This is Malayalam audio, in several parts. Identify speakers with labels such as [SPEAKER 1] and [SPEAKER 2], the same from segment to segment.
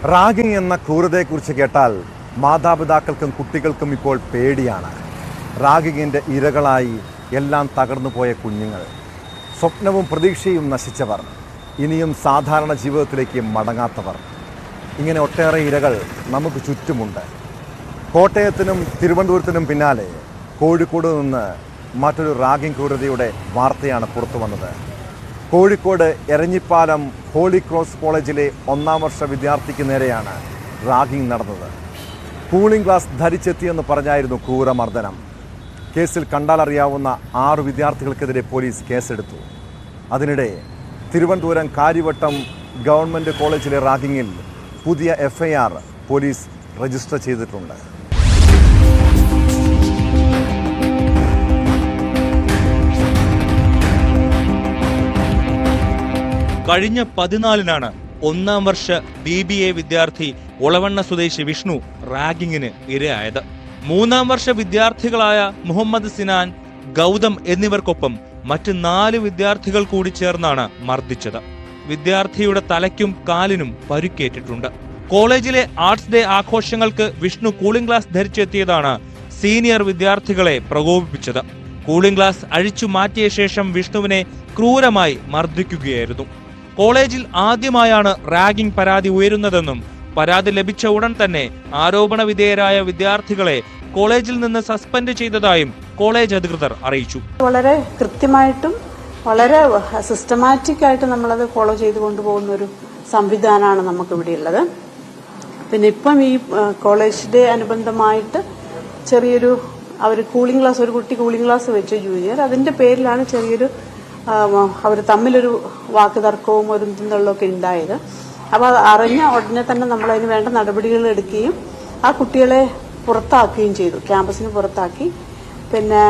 [SPEAKER 1] റാഗിംഗ് എന്ന ക്രൂരതയെക്കുറിച്ച് കേട്ടാൽ മാതാപിതാക്കൾക്കും കുട്ടികൾക്കും ഇപ്പോൾ പേടിയാണ്. റാഗിങ്ങിൻ്റെ ഇരകളായി എല്ലാം തകർന്നു പോയ കുഞ്ഞുങ്ങൾ, സ്വപ്നവും പ്രതീക്ഷയും നശിച്ചവർ, ഇനിയും സാധാരണ ജീവിതത്തിലേക്ക് മടങ്ങാത്തവർ, ഇങ്ങനെ ഒട്ടേറെ ഇരകൾ നമുക്ക് ചുറ്റുമുണ്ട്. കോട്ടയത്തിനും തിരുവനന്തപുരത്തിനും പിന്നാലെ കോഴിക്കോട് നിന്ന് മറ്റൊരു റാഗിംഗ് ക്രൂരതയുടെ വാർത്തയാണ് പുറത്തു വന്നത്. കോഴിക്കോട് എരഞ്ഞിപ്പാലം ഹോളി ക്രോസ് കോളേജിലെ 1ാം വർഷ വിദ്യാർത്ഥിക്ക് നേരെയാണ് റാഗിംഗ് നടന്നത്. കൂളിംഗ് ഗ്ലാസ് ധരിച്ചെത്തിയെന്ന് പറഞ്ഞായിരുന്നു ക്രൂരമർദ്ദനം. കേസിൽ കണ്ടാലറിയാവുന്ന 6 വിദ്യാർത്ഥികൾക്കെതിരെ പോലീസ് കേസെടുത്തു. അതിനിടെ തിരുവനന്തപുരം കാര്യവട്ടം ഗവൺമെൻറ് കോളേജിലെ റാഗിങ്ങിൽ പുതിയ FIR പോലീസ് രജിസ്റ്റർ ചെയ്തിട്ടുണ്ട്.
[SPEAKER 2] കഴിഞ്ഞ 14-നാണ് 1ാം വർഷ BBA വിദ്യാർത്ഥി ഒളവണ്ണ സ്വദേശി വിഷ്ണു റാഗിങ്ങിന് ഇരയായത്. 3ാം വർഷ വിദ്യാർത്ഥികളായ മുഹമ്മദ് സിനാൻ, ഗൗതം എന്നിവർക്കൊപ്പം മറ്റ് 4 വിദ്യാർത്ഥികൾ കൂടി ചേർന്നാണ് മർദ്ദിച്ചത്. വിദ്യാർത്ഥിയുടെ തലയ്ക്കും കാലിനും പരുക്കേറ്റിട്ടുണ്ട്. കോളേജിലെ ആർട്സ് ഡേ ആഘോഷങ്ങൾക്ക് വിഷ്ണു കൂളിംഗ് ഗ്ലാസ് ധരിച്ചെത്തിയതാണ് സീനിയർ വിദ്യാർത്ഥികളെ പ്രകോപിപ്പിച്ചത്. കൂളിംഗ് ഗ്ലാസ് അഴിച്ചു മാറ്റിയ ശേഷം വിഷ്ണുവിനെ ക്രൂരമായി മർദ്ദിക്കുകയായിരുന്നു. കോളേജിൽ ആദ്യമായാണ് റാഗിംഗ് പരാതി ഉയരുന്നതെന്നും പരാതി ലഭിച്ച ഉടൻ തന്നെ ആരോപണ വിധേയരായ വിദ്യാർത്ഥികളെ കോളേജിൽ നിന്ന് സസ്പെൻഡ് ചെയ്തതായും കോളേജ് അധികൃതർ അറിയിച്ചു.
[SPEAKER 3] വളരെ കൃത്യമായിട്ടും വളരെ സിസ്റ്റമാറ്റിക് ആയിട്ട് നമ്മളത് ഫോളോ ചെയ്ത് കൊണ്ടുപോകുന്ന ഒരു സംവിധാനമാണ് നമുക്കിവിടെ ഉള്ളത്. പിന്നെ ഇപ്പം ഈ കോളേജ് ഡേ അനുബന്ധമായിട്ട് ചെറിയൊരു ഒരു കുട്ടി കൂളിംഗ് ഗ്ലാസ് വെച്ചു ജൂനിയർ. അതിന്റെ പേരിലാണ് ചെറിയൊരു അവർ തമ്മിലൊരു വാക്ക് തർക്കവും ഒരു ഒക്കെ ഉണ്ടായത്. അപ്പോൾ അത് അറിഞ്ഞ ഉടനെ തന്നെ നമ്മൾ അതിന് വേണ്ട നടപടികൾ എടുക്കുകയും ആ കുട്ടികളെ പുറത്താക്കുകയും ചെയ്തു. ക്യാമ്പസിന് പുറത്താക്കി. പിന്നെ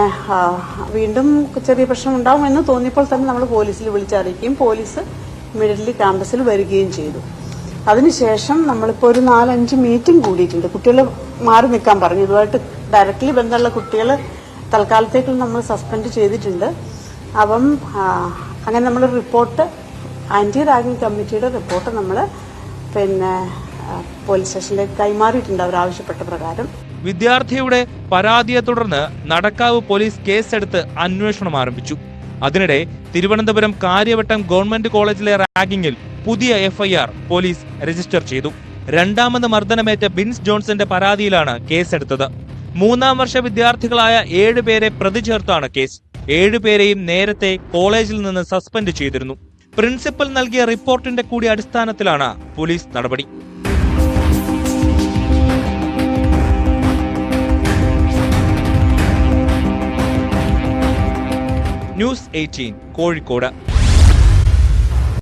[SPEAKER 3] വീണ്ടും ചെറിയ പ്രശ്നം ഉണ്ടാവുമെന്ന് തോന്നിയപ്പോൾ തന്നെ നമ്മൾ പോലീസിൽ വിളിച്ചറിയിക്കുകയും പോലീസ് ഇമ്മീഡിയറ്റ്ലി ക്യാമ്പസിൽ വരികയും ചെയ്തു. അതിനുശേഷം നമ്മളിപ്പോൾ ഒരു 4-5 മീറ്റിംഗ് കൂടിയിട്ടുണ്ട്. കുട്ടികൾ മാറി നിൽക്കാൻ പറഞ്ഞു. ഇതുമായിട്ട് ഡയറക്റ്റ്ലി ബന്ധമുള്ള കുട്ടികൾ തൽക്കാലത്തേക്ക് നമ്മൾ സസ്പെൻഡ് ചെയ്തിട്ടുണ്ട്. അപ്പം അങ്ങനെ നമ്മൾ റിപ്പോർട്ട് ആന്റി റാഗിംഗ് കമ്മിറ്റിയുടെ റിപ്പോർട്ട് നമ്മൾ പിന്നെ പോലീസ് സ്റ്റേഷനിലേക്ക് കൈമാറിയിട്ടുണ്ട് അവർ ആവശ്യപ്പെട്ട പ്രകാരം.
[SPEAKER 2] വിദ്യാർത്ഥിയുടെ പരാതിയെ തുടർന്ന് നടക്കാവ് പോലീസ് കേസെടുത്ത് അന്വേഷണം ആരംഭിച്ചു. അതിനിടെ തിരുവനന്തപുരം കാര്യവട്ടം ഗവൺമെന്റ് കോളേജിലെ റാഗിങ്ങിൽ പുതിയ FIR പോലീസ് രജിസ്റ്റർ ചെയ്തു. 2ാമത് മർദ്ദനമേറ്റ ബിൻസ് ജോൺസന്റെ പരാതിയിലാണ് കേസെടുത്തത്. 3ാം വർഷ വിദ്യാർത്ഥികളായ 7 പേരെ പ്രതി ചേർത്താണ് കേസ്. 7 പേരെയും നേരത്തെ കോളേജിൽ നിന്ന് സസ്പെൻഡ് ചെയ്തിരുന്നു. പ്രിൻസിപ്പൽ നൽകിയ റിപ്പോർട്ടിന്റെ കൂടി അടിസ്ഥാനത്തിലാണ് പോലീസ് നടപടി. ന്യൂസ് 18 കോഴിക്കോട്.